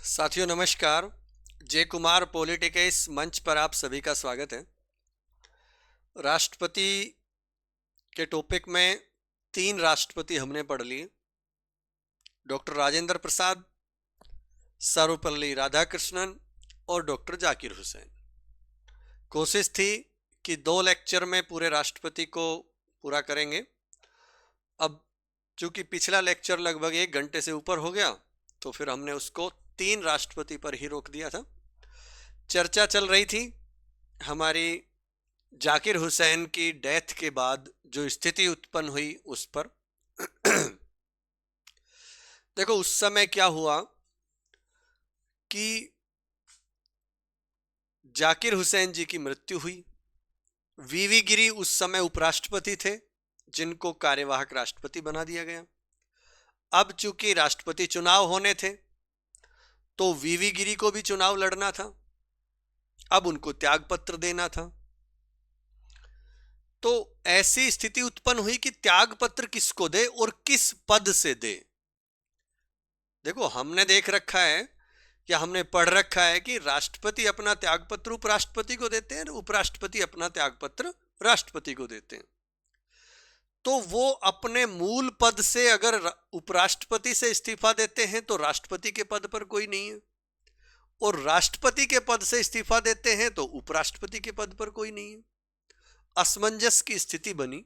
साथियों नमस्कार। जय कुमार पॉलिटिक्स मंच पर आप सभी का स्वागत है। राष्ट्रपति के टॉपिक में 3 राष्ट्रपति हमने पढ़ लिए। डॉक्टर राजेंद्र प्रसाद, सर्वपल्ली राधाकृष्णन और डॉक्टर जाकिर हुसैन। कोशिश थी कि 2 लेक्चर में पूरे राष्ट्रपति को पूरा करेंगे। अब चूंकि पिछला लेक्चर लगभग 1 घंटे से ऊपर हो गया तो फिर हमने उसको 3 राष्ट्रपति पर ही रोक दिया था। चर्चा चल रही थी हमारी जाकिर हुसैन की डेथ के बाद जो स्थिति उत्पन्न हुई उस पर। देखो उस समय क्या हुआ कि जाकिर हुसैन जी की मृत्यु हुई। वीवी गिरी उस समय उपराष्ट्रपति थे जिनको कार्यवाहक राष्ट्रपति बना दिया गया। अब चूंकि राष्ट्रपति चुनाव होने थे तो वीवी गिरी को भी चुनाव लड़ना था। अब उनको त्यागपत्र देना था। तो ऐसी स्थिति उत्पन्न हुई कि त्यागपत्र किसको दे और किस पद से दे। देखो हमने देख रखा है या हमने पढ़ रखा है कि राष्ट्रपति अपना त्यागपत्र उपराष्ट्रपति को देते हैं, उपराष्ट्रपति अपना त्यागपत्र राष्ट्रपति को देते हैं। तो वो अपने मूल पद से अगर उपराष्ट्रपति से इस्तीफा देते हैं तो राष्ट्रपति के पद पर कोई नहीं है, और राष्ट्रपति के पद से इस्तीफा देते हैं तो उपराष्ट्रपति के पद पर कोई नहीं है। असमंजस की स्थिति बनी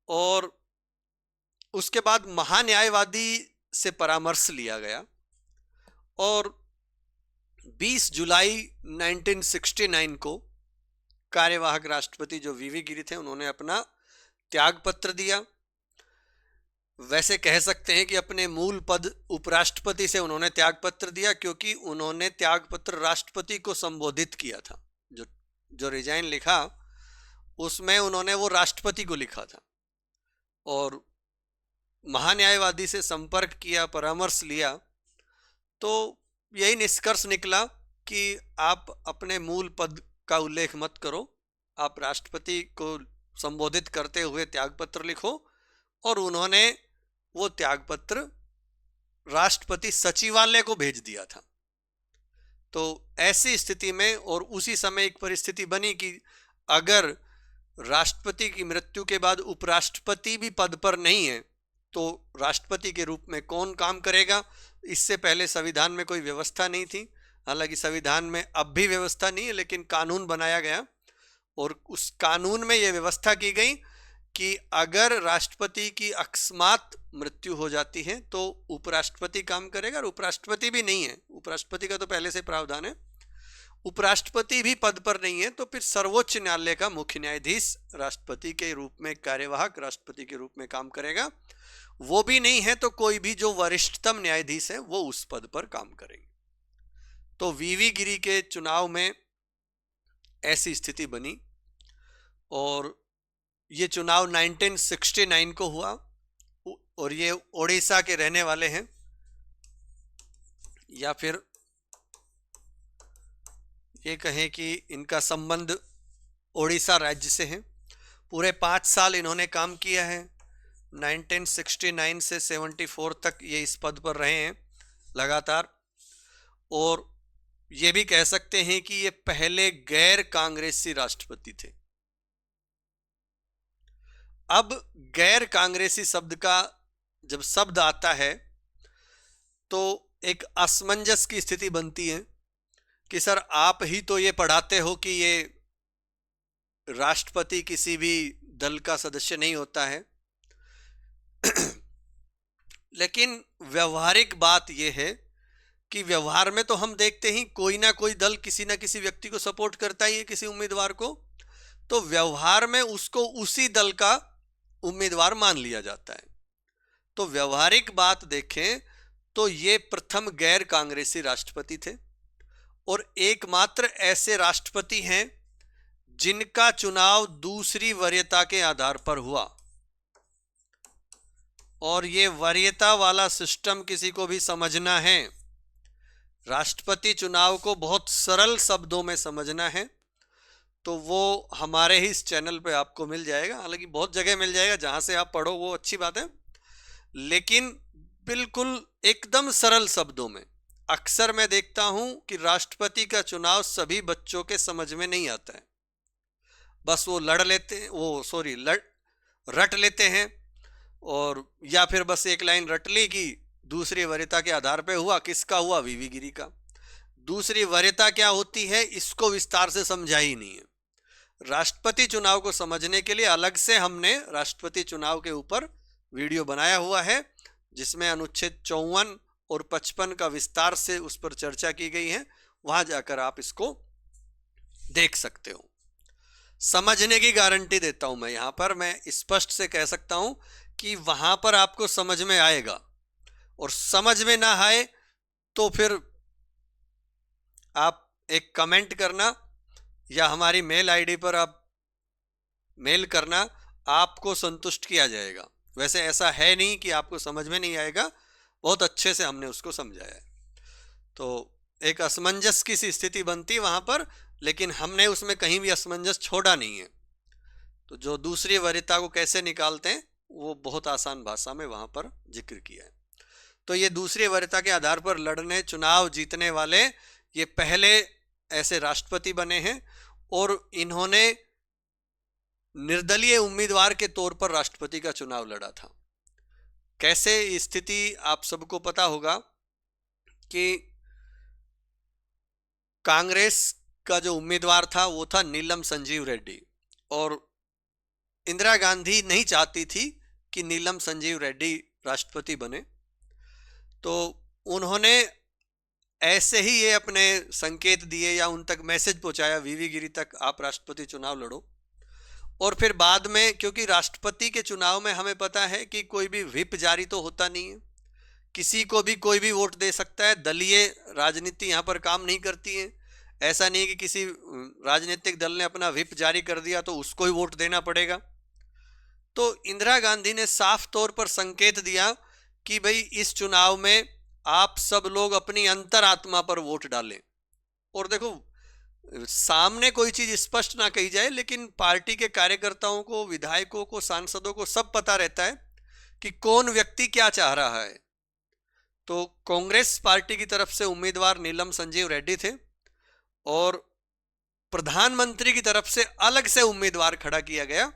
और उसके बाद महान्यायवादी से परामर्श लिया गया और 20 जुलाई 1969 को कार्यवाहक राष्ट्रपति जो वीवी गिरी थे उन्होंने अपना त्यागपत्र दिया। वैसे कह सकते हैं कि अपने मूल पद उपराष्ट्रपति से उन्होंने त्यागपत्र दिया, क्योंकि उन्होंने त्यागपत्र राष्ट्रपति को संबोधित किया था। जो रिजाइन लिखा उसमें उन्होंने वो राष्ट्रपति को लिखा था और महान्यायवादी से संपर्क किया, परामर्श लिया, तो यही निष्कर्ष निकला कि आप अपने मूल पद का उल्लेख मत करो, आप राष्ट्रपति को संबोधित करते हुए त्यागपत्र लिखो। और उन्होंने वो त्यागपत्र राष्ट्रपति सचिवालय को भेज दिया था। तो ऐसी स्थिति में और उसी समय एक परिस्थिति बनी कि अगर राष्ट्रपति की मृत्यु के बाद उपराष्ट्रपति भी पद पर नहीं है तो राष्ट्रपति के रूप में कौन काम करेगा। इससे पहले संविधान में कोई व्यवस्था नहीं थी। हालांकि संविधान में अब भी व्यवस्था नहीं है, लेकिन कानून बनाया गया और उस कानून में यह व्यवस्था की गई कि अगर राष्ट्रपति की अकस्मात मृत्यु हो जाती है तो उपराष्ट्रपति काम करेगा, और उपराष्ट्रपति भी नहीं है, उपराष्ट्रपति का तो पहले से प्रावधान है, उपराष्ट्रपति भी पद पर नहीं है तो फिर सर्वोच्च न्यायालय का मुख्य न्यायाधीश राष्ट्रपति के रूप में, कार्यवाहक राष्ट्रपति के रूप में काम करेगा। वो भी नहीं है तो कोई भी जो वरिष्ठतम न्यायाधीश है वो उस पद पर काम करेंगे। तो वीवी गिरी के चुनाव में ऐसी स्थिति बनी और ये चुनाव 1969 को हुआ और ये ओडिशा के रहने वाले हैं, या फिर ये कहें कि इनका संबंध ओडिशा राज्य से है। पूरे 5 साल इन्होंने काम किया है। 1969 से 74 तक ये इस पद पर रहे हैं लगातार, और ये भी कह सकते हैं कि ये पहले गैर कांग्रेसी राष्ट्रपति थे। अब गैर कांग्रेसी शब्द का जब शब्द आता है तो एक असमंजस की स्थिति बनती है कि सर आप ही तो ये पढ़ाते हो कि ये राष्ट्रपति किसी भी दल का सदस्य नहीं होता है। लेकिन व्यवहारिक बात यह है कि व्यवहार में तो हम देखते ही कोई ना कोई दल किसी ना किसी व्यक्ति को सपोर्ट करता ही है, किसी उम्मीदवार को, तो व्यवहार में उसको उसी दल का उम्मीदवार मान लिया जाता है। तो व्यवहारिक बात देखें तो ये प्रथम गैर कांग्रेसी राष्ट्रपति थे और एकमात्र ऐसे राष्ट्रपति हैं जिनका चुनाव दूसरी वरीयता के आधार पर हुआ। और ये वरीयता वाला सिस्टम किसी को भी समझना है, राष्ट्रपति चुनाव को बहुत सरल शब्दों में समझना है तो वो हमारे ही इस चैनल पे आपको मिल जाएगा। हालांकि बहुत जगह मिल जाएगा, जहां से आप पढ़ो वो अच्छी बात है, लेकिन बिल्कुल एकदम सरल शब्दों में अक्सर मैं देखता हूं कि राष्ट्रपति का चुनाव सभी बच्चों के समझ में नहीं आता है। बस वो लड़ लेते हैं, रट लेते हैं, और या फिर बस एक लाइन रट ली कि दूसरी वरीयता के आधार पे हुआ, किसका हुआ, वीवी गिरी का। दूसरी वरीयता क्या होती है इसको विस्तार से समझा ही नहीं है। राष्ट्रपति चुनाव को समझने के लिए अलग से हमने राष्ट्रपति चुनाव के ऊपर वीडियो बनाया हुआ है, जिसमें अनुच्छेद 54 और 55 का विस्तार से उस पर चर्चा की गई है। वहां जाकर आप इसको देख सकते हो। समझने की गारंटी देता हूं मैं, यहां पर मैं स्पष्ट से कह सकता हूं कि वहां पर आपको समझ में आएगा, और समझ में ना आए तो फिर आप एक कमेंट करना या हमारी मेल आईडी पर आप मेल करना, आपको संतुष्ट किया जाएगा। वैसे ऐसा है नहीं कि आपको समझ में नहीं आएगा, बहुत अच्छे से हमने उसको समझाया है। तो एक असमंजस की सी स्थिति बनती वहां पर, लेकिन हमने उसमें कहीं भी असमंजस छोड़ा नहीं है। तो जो दूसरी वरीयता को कैसे निकालते हैं वो बहुत आसान भाषा में वहां पर जिक्र किया है। तो ये दूसरी वरीयता के आधार पर लड़ने, चुनाव जीतने वाले ये पहले ऐसे राष्ट्रपति बने हैं, और इन्होंने निर्दलीय उम्मीदवार के तौर पर राष्ट्रपति का चुनाव लड़ा था। कैसे स्थिति आप सबको पता होगा कि कांग्रेस का जो उम्मीदवार था वो था नीलम संजीव रेड्डी, और इंदिरा गांधी नहीं चाहती थी कि नीलम संजीव रेड्डी राष्ट्रपति बने। तो उन्होंने ऐसे ही ये अपने संकेत दिए या उन तक मैसेज पहुंचाया वीवी गिरी तक, आप राष्ट्रपति चुनाव लड़ो। और फिर बाद में, क्योंकि राष्ट्रपति के चुनाव में हमें पता है कि कोई भी व्हिप जारी तो होता नहीं है, किसी को भी कोई भी वोट दे सकता है। दलीय राजनीति यहाँ पर काम नहीं करती है। ऐसा नहीं कि किसी राजनीतिक दल ने अपना व्हिप जारी कर दिया तो उसको ही वोट देना पड़ेगा। तो इंदिरा गांधी ने साफ तौर पर संकेत दिया कि भाई इस चुनाव में आप सब लोग अपनी अंतरात्मा पर वोट डालें। और देखो, सामने कोई चीज स्पष्ट ना कही जाए, लेकिन पार्टी के कार्यकर्ताओं को, विधायकों को, सांसदों को सब पता रहता है कि कौन व्यक्ति क्या चाह रहा है। तो कांग्रेस पार्टी की तरफ से उम्मीदवार नीलम संजीव रेड्डी थे, और प्रधानमंत्री की तरफ से अलग से उम्मीदवार खड़ा किया गया।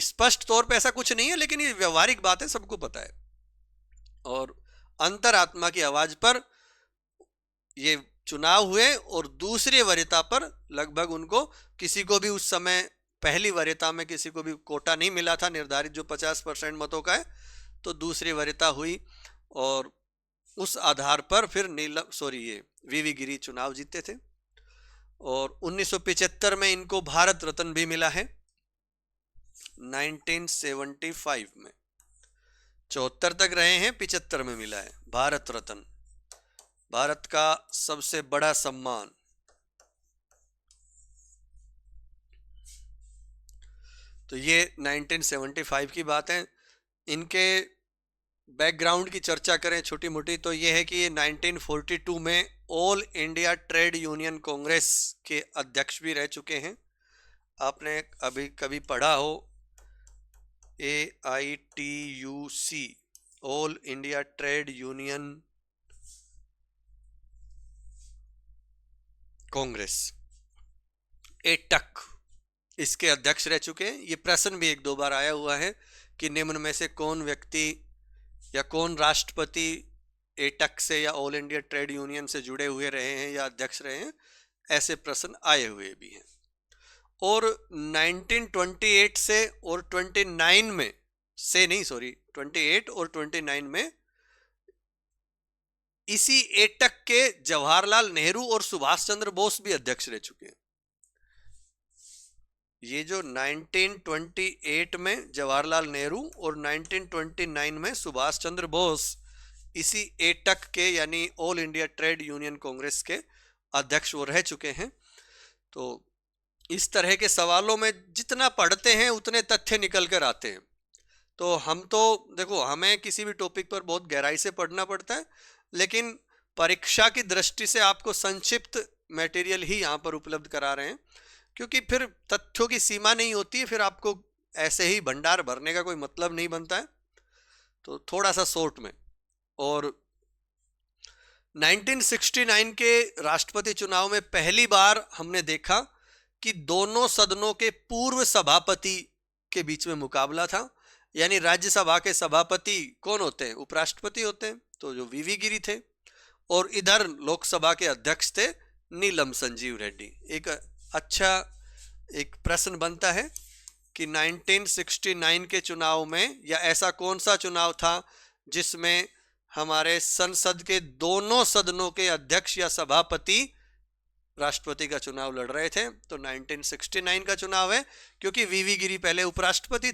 स्पष्ट तौर पे ऐसा कुछ नहीं है, लेकिन ये व्यवहारिक बात है, सबको पता है। और अंतरात्मा की आवाज पर ये चुनाव हुए, और दूसरी वरीयता पर लगभग उनको, किसी को भी उस समय पहली वरीयता में किसी को भी कोटा नहीं मिला था निर्धारित जो 50% मतों का है, तो दूसरी वरीयता हुई, और उस आधार पर फिर ये वीवी गिरी चुनाव जीते थे। और 1975 में इनको भारत रत्न भी मिला है। 1975 में 74 तक रहे हैं, 75 में मिला है भारत रत्न, भारत का सबसे बड़ा सम्मान। तो ये 1975 की बात है। इनके बैकग्राउंड की चर्चा करें छोटी मोटी, तो ये है कि ये 1942 में all India trade union Congress के अध्यक्ष भी रह चुके हैं। आपने अभी कभी पढ़ा हो AITUC, all India trade union Congress, AITUC, इसके अध्यक्ष रह चुके हैं। ये प्रश्न भी एक दो बार आया हुआ है कि निम्न में से कौन व्यक्ति या कौन राष्ट्रपति एटक से या ऑल इंडिया ट्रेड यूनियन से जुड़े हुए रहे हैं या अध्यक्ष रहे हैं, ऐसे प्रश्न आए हुए भी हैं। और 1928 से और 29 में से नहीं, 28 और 29 में इसी एटक के जवाहरलाल नेहरू और सुभाष चंद्र बोस भी अध्यक्ष रह चुके हैं। ये जो 1928 में जवाहरलाल नेहरू और 1929 में सुभाष चंद्र बोस इसी एटक के यानी all India trade union Congress के अध्यक्ष वो रह चुके हैं। तो इस तरह के सवालों में जितना पढ़ते हैं उतने तथ्य निकल कर आते हैं। तो हम तो देखो, हमें किसी भी टॉपिक पर बहुत गहराई से पढ़ना पड़ता है, लेकिन परीक्षा की दृष्टि से आपको संक्षिप्त मटेरियल ही यहाँ पर उपलब्ध करा रहे हैं, क्योंकि फिर तथ्यों की सीमा नहीं होती है, फिर आपको ऐसे ही भंडार भरने का कोई मतलब नहीं बनता है। तो थोड़ा सा शॉर्ट में, और 1969 के राष्ट्रपति चुनाव में पहली बार हमने देखा कि दोनों सदनों के पूर्व सभापति के बीच में मुकाबला था। यानी राज्यसभा के सभापति कौन होते हैं? उपराष्ट्रपति होते हैं, तो जो वीवी गिरी थे, और इधर लोकसभा के अध्यक्ष थे नीलम संजीव रेड्डी। एक प्रश्न बनता है कि 1969 के चुनाव में या ऐसा कौन सा चुनाव था जिसमें हमारे संसद के दोनों सदनों के अध्यक्ष या सभापति राष्ट्रपति का चुनाव लड़ रहे थे? तो 1969 का चुनाव है, क्योंकि वीवी गिरी पहले उपराष्ट्रपति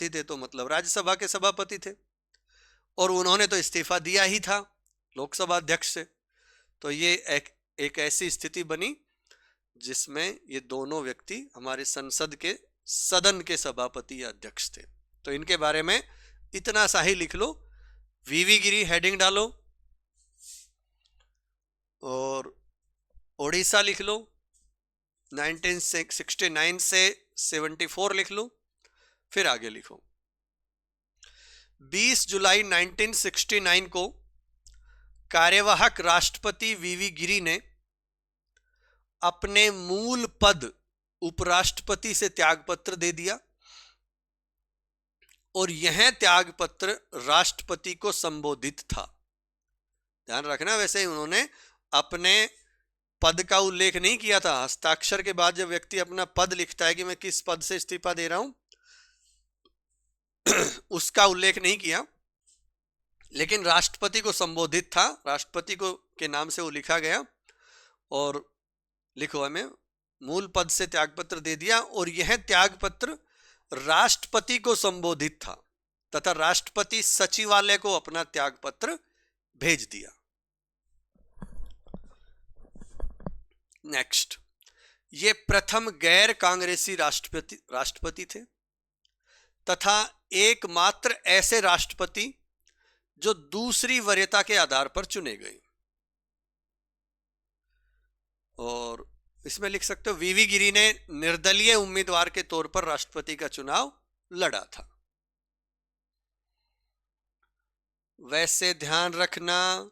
थे तो मतलब राज्यसभा के सभापति थे, और उन्होंने तो इस्तीफा दिया ही था लोकसभा अध्यक्ष से। तो ये एक ऐसी स्थिति बनी जिसमें ये दोनों व्यक्ति हमारे संसद के सदन के सभापति या अध्यक्ष थे। तो इनके बारे में इतना सा ही लिख लो, वीवी गिरी हेडिंग डालो, और ओडिशा लिख लो, 1969 से 74 लिख लो, फिर आगे लिखो। 20 जुलाई 1969 को कार्यवाहक राष्ट्रपति वीवी गिरी ने अपने मूल पद उपराष्ट्रपति से त्यागपत्र दे दिया, और यह त्यागपत्र राष्ट्रपति को संबोधित था। ध्यान रखना, वैसे उन्होंने अपने पद का उल्लेख नहीं किया था। हस्ताक्षर के बाद जब व्यक्ति अपना पद लिखता है कि मैं किस पद से इस्तीफा दे रहा हूं, उसका उल्लेख नहीं किया, लेकिन राष्ट्रपति को संबोधित था, राष्ट्रपति को के नाम से वो लिखा गया। और लिखो, हमें मूल पद से त्यागपत्र दे दिया, और यह त्यागपत्र राष्ट्रपति को संबोधित था तथा राष्ट्रपति सचिवालय को अपना त्यागपत्र भेज दिया। नेक्स्ट, ये प्रथम गैर कांग्रेसी राष्ट्रपति थे तथा एकमात्र ऐसे राष्ट्रपति जो दूसरी वरीयता के आधार पर चुने गए। और इसमें लिख सकते हो, वीवी गिरी ने निर्दलीय उम्मीदवार के तौर पर राष्ट्रपति का चुनाव लड़ा था। वैसे ध्यान रखना,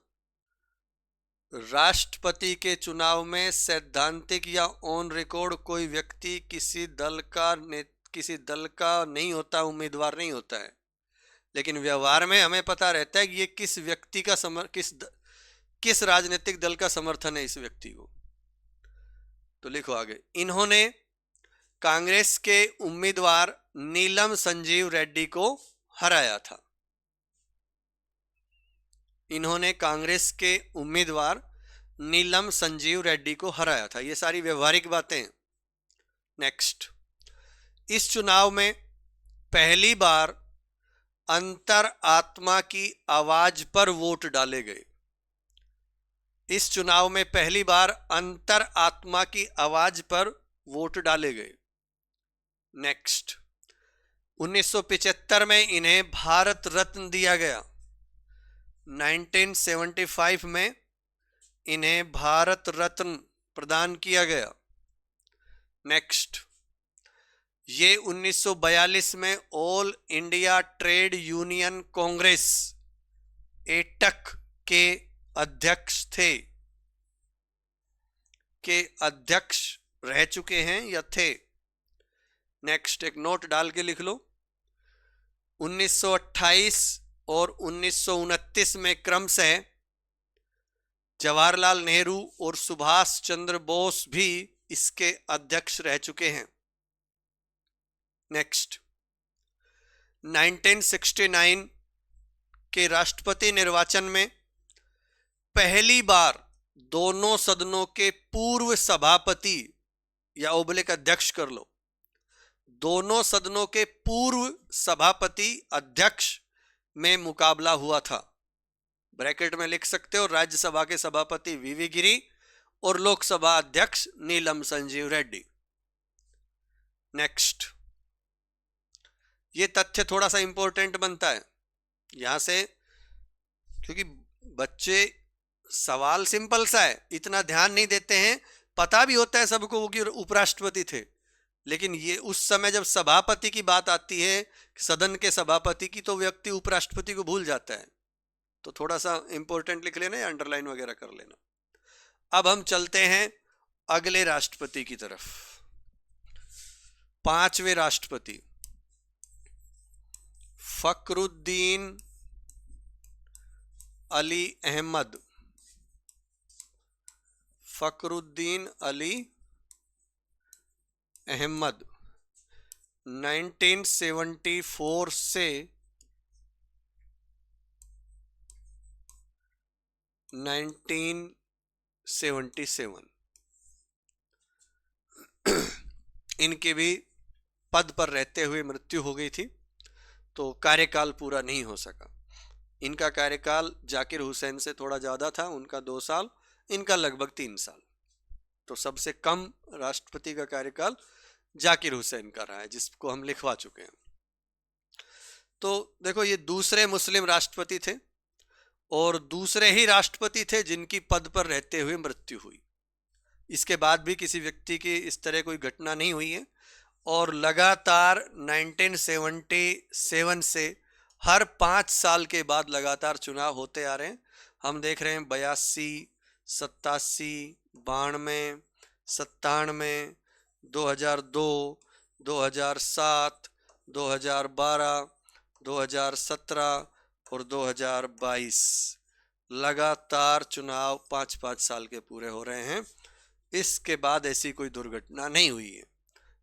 राष्ट्रपति के चुनाव में सैद्धांतिक या ऑन रिकॉर्ड कोई व्यक्ति किसी दल का नहीं होता, उम्मीदवार नहीं होता है, लेकिन व्यवहार में हमें पता रहता है कि ये किस व्यक्ति का किस राजनीतिक दल का समर्थन है इस व्यक्ति को। तो लिखो आगे, इन्होंने कांग्रेस के उम्मीदवार नीलम संजीव रेड्डी को हराया था। इन्होंने कांग्रेस के उम्मीदवार नीलम संजीव रेड्डी को हराया था। ये सारी व्यवहारिक बातें हैं। नेक्स्ट, इस चुनाव में पहली बार अंतर आत्मा की आवाज पर वोट डाले गए। इस चुनाव में पहली बार अंतर आत्मा की आवाज पर वोट डाले गए। नेक्स्ट, 1975 में इन्हें भारत रत्न दिया गया। 1975 में इन्हें भारत रत्न प्रदान किया गया। नेक्स्ट, ये 1942 में all India trade union Congress AITUC के अध्यक्ष रह चुके हैं या थे। नेक्स्ट, एक नोट डाल के लिख लो, 1928 और 1929 में क्रमशः जवाहरलाल नेहरू और सुभाष चंद्र बोस भी इसके अध्यक्ष रह चुके हैं। नेक्स्ट, 1969 के राष्ट्रपति निर्वाचन में पहली बार दोनों सदनों के पूर्व सभापति या ओबलिक अध्यक्ष कर लो, दोनों सदनों के पूर्व सभापति अध्यक्ष में मुकाबला हुआ था। ब्रैकेट में लिख सकते हो, राज्यसभा के सभापति वीवी गिरी और लोकसभा अध्यक्ष नीलम संजीव रेड्डी। नेक्स्ट, ये तथ्य थोड़ा सा इंपॉर्टेंट बनता है यहां से, क्योंकि बच्चे सवाल सिंपल सा है, इतना ध्यान नहीं देते हैं। पता भी होता है सबको वो कि उपराष्ट्रपति थे, लेकिन ये उस समय जब सभापति की बात आती है, सदन के सभापति की, तो व्यक्ति उपराष्ट्रपति को भूल जाता है। तो थोड़ा सा इंपॉर्टेंट लिख लेना या अंडरलाइन वगैरह कर लेना। अब हम चलते हैं अगले राष्ट्रपति की तरफ। पांचवें राष्ट्रपति फखरुद्दीन अली अहमद। फखरुद्दीन अली अहमद 1974 से 1977 इनके भी पद पर रहते हुए मृत्यु हो गई थी, तो कार्यकाल पूरा नहीं हो सका। इनका कार्यकाल जाकिर हुसैन से थोड़ा ज़्यादा था, उनका 2 साल, इनका लगभग 3 साल। तो सबसे कम राष्ट्रपति का कार्यकाल जाकिर हुसैन का रहा है, जिसको हम लिखवा चुके हैं। तो देखो, ये दूसरे मुस्लिम राष्ट्रपति थे और दूसरे ही राष्ट्रपति थे जिनकी पद पर रहते हुए मृत्यु हुई। इसके बाद भी किसी व्यक्ति की इस तरह कोई घटना नहीं हुई है। और लगातार 1977 से हर 5 साल के बाद लगातार चुनाव होते आ रहे हैं। हम देख रहे हैं 82, 87, 92, 97, 2002, 2007, 2012, 2017 और 2022 लगातार चुनाव 5-5 साल के पूरे हो रहे हैं। इसके बाद ऐसी कोई दुर्घटना नहीं हुई है।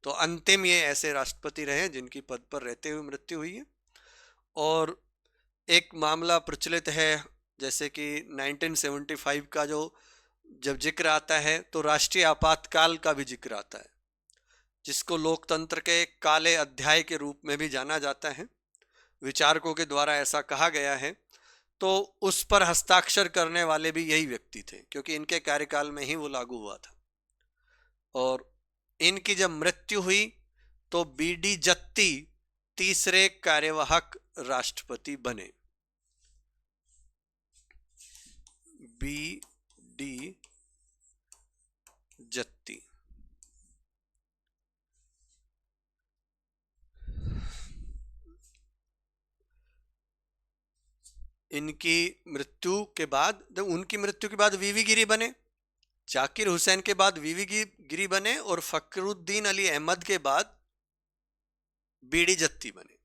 तो अंतिम ये ऐसे राष्ट्रपति रहे जिनकी पद पर रहते हुए मृत्यु हुई है। और एक मामला प्रचलित है, जैसे कि 1975 का जब जिक्र आता है तो राष्ट्रीय आपातकाल का भी जिक्र आता है, जिसको लोकतंत्र के काले अध्याय के रूप में भी जाना जाता है। विचारकों के द्वारा ऐसा कहा गया है। तो उस पर हस्ताक्षर करने वाले भी यही व्यक्ति थे, क्योंकि इनके कार्यकाल में ही वो लागू हुआ था। और इनकी जब मृत्यु हुई तो बीडी जत्ती तीसरे कार्यवाहक राष्ट्रपति बने। बीडी जत्ती। इनकी मृत्यु के बाद, उनकी मृत्यु के बाद वीवी गिरी बने। जाकिर हुसैन के बाद वीवी गिरी बने और फखरुद्दीन अली अहमद के बाद बीडी जत्ती बने।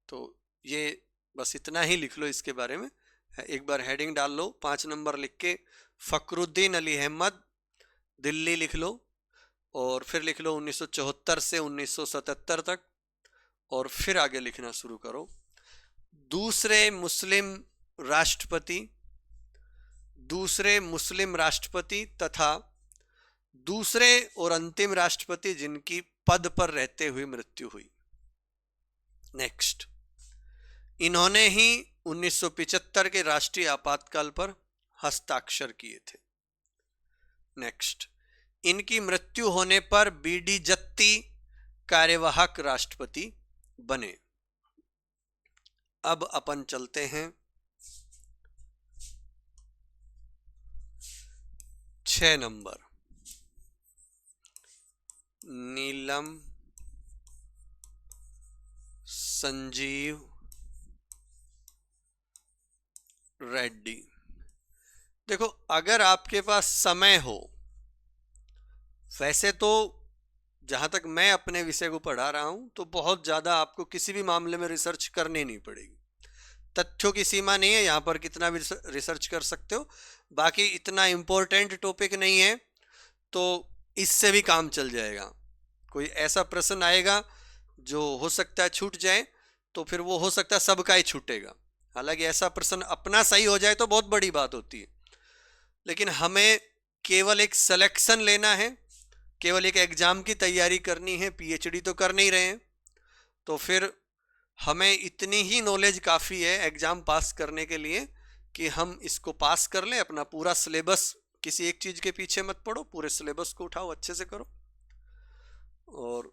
तो ये बस इतना ही लिख लो इसके बारे में। एक बार हेडिंग डाल लो, 5 नंबर लिख के फखरुद्दीन अली अहमद दिल्ली लिख लो, और फिर लिख लो 1974 से 1977 तक, और फिर आगे लिखना शुरू करो। दूसरे मुस्लिम राष्ट्रपति तथा दूसरे और अंतिम राष्ट्रपति जिनकी पद पर रहते हुए मृत्यु हुई। नेक्स्ट, इन्होंने ही 1975 के राष्ट्रीय आपातकाल पर हस्ताक्षर किए थे। नेक्स्ट, इनकी मृत्यु होने पर बीडी जत्ती कार्यवाहक राष्ट्रपति बने। अब अपन चलते हैं 6 नंबर, नीलम संजीव रेड्डी। देखो, अगर आपके पास समय हो, वैसे तो जहां तक मैं अपने विषय को पढ़ा रहा हूं तो बहुत ज़्यादा आपको किसी भी मामले में रिसर्च करनी नहीं पड़ेगी। तथ्यों की सीमा नहीं है, यहाँ पर कितना भी रिसर्च कर सकते हो। बाकी इतना इम्पोर्टेंट टॉपिक नहीं है, तो इससे भी काम चल जाएगा। कोई ऐसा प्रश्न आएगा जो हो सकता है छूट जाए, तो फिर वो हो सकता है सबका ही छूटेगा। हालांकि ऐसा प्रश्न अपना सही हो जाए तो बहुत बड़ी बात होती है, लेकिन हमें केवल एक सिलेक्शन लेना है, केवल एक एग्जाम की तैयारी करनी है। पीएचडी तो कर नहीं रहे हैं, तो फिर हमें इतनी ही नॉलेज काफ़ी है एग्जाम पास करने के लिए कि हम इसको पास कर लें। अपना पूरा सिलेबस, किसी एक चीज़ के पीछे मत पड़ो, पूरे सिलेबस को उठाओ, अच्छे से करो। और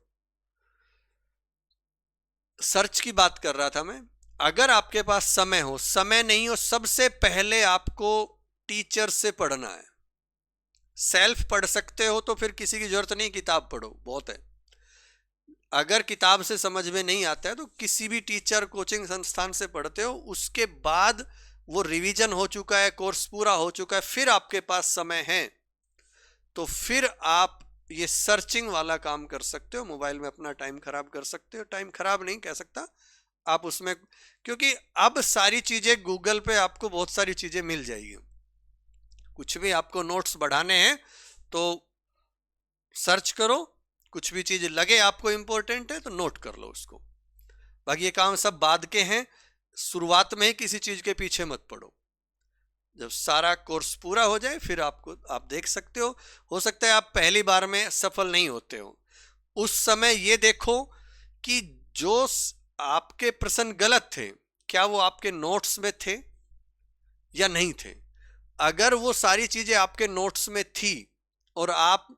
सर्च की बात कर रहा था मैं। अगर आपके पास समय हो, समय नहीं हो, सबसे पहले आपको टीचर से पढ़ना है। सेल्फ पढ़ सकते हो तो फिर किसी की जरूरत नहीं, किताब पढ़ो, बहुत है। अगर किताब से समझ में नहीं आता है तो किसी भी टीचर, कोचिंग संस्थान से पढ़ते हो, उसके बाद वो रिवीजन हो चुका है, कोर्स पूरा हो चुका है, फिर आपके पास समय है तो फिर आप ये सर्चिंग वाला काम कर सकते हो, मोबाइल में अपना टाइम खराब कर सकते हो। टाइम खराब नहीं कह सकता, आप उसमें, क्योंकि अब सारी चीजें गूगल पे आपको बहुत सारी चीजें मिल जाएगी। कुछ भी आपको नोट्स बढ़ाने हैं तो सर्च करो, कुछ भी चीज लगे आपको इंपॉर्टेंट है तो नोट कर लो उसको। बाकी ये काम सब बाद के हैं, शुरुआत में ही किसी चीज के पीछे मत पड़ो। जब सारा कोर्स पूरा हो जाए फिर आप देख सकते हो सकता है आप पहली बार में सफल नहीं होते हो, उस समय ये देखो कि जो आपके प्रश्न गलत थे क्या वो आपके नोट्स में थे या नहीं थे। अगर वो सारी चीजें आपके नोट्स में थी और आप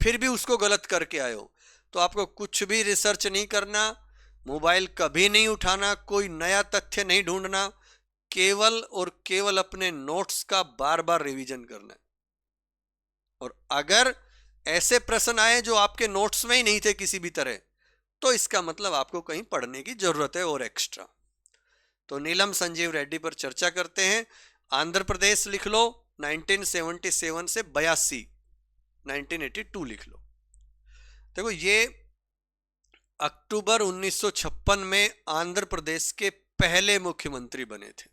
फिर भी उसको गलत करके आए हो तो आपको कुछ भी रिसर्च नहीं करना, मोबाइल कभी नहीं उठाना, कोई नया तथ्य नहीं ढूंढना, केवल और केवल अपने नोट्स का बार बार रिवीजन करना है। और अगर ऐसे प्रश्न आए जो आपके नोट्स में ही नहीं थे किसी भी तरह, तो इसका मतलब आपको कहीं पढ़ने की जरूरत है और एक्स्ट्रा। तो नीलम संजीव रेड्डी पर चर्चा करते हैं। आंध्र प्रदेश लिख लो 1977 से 82, 1982 लिख लो। देखो ये अक्टूबर 1956 में आंध्र प्रदेश के पहले मुख्यमंत्री बने थे।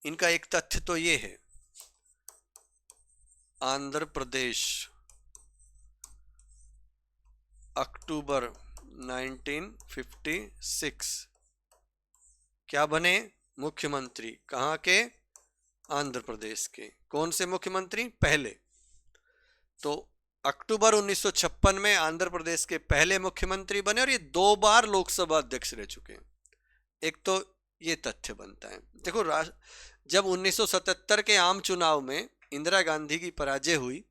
इनका एक तथ्य तो ये है, आंध्र प्रदेश अक्टूबर 1956 क्या बने? मुख्यमंत्री। कहाँ के? आंध्र प्रदेश के। कौन से मुख्यमंत्री? पहले। तो अक्टूबर 1956 में आंध्र प्रदेश के पहले मुख्यमंत्री बने और ये 2 बार लोकसभा अध्यक्ष रह चुके हैं। एक तो ये तथ्य बनता है। देखो जब 1977 के आम चुनाव में इंदिरा गांधी की पराजय हुई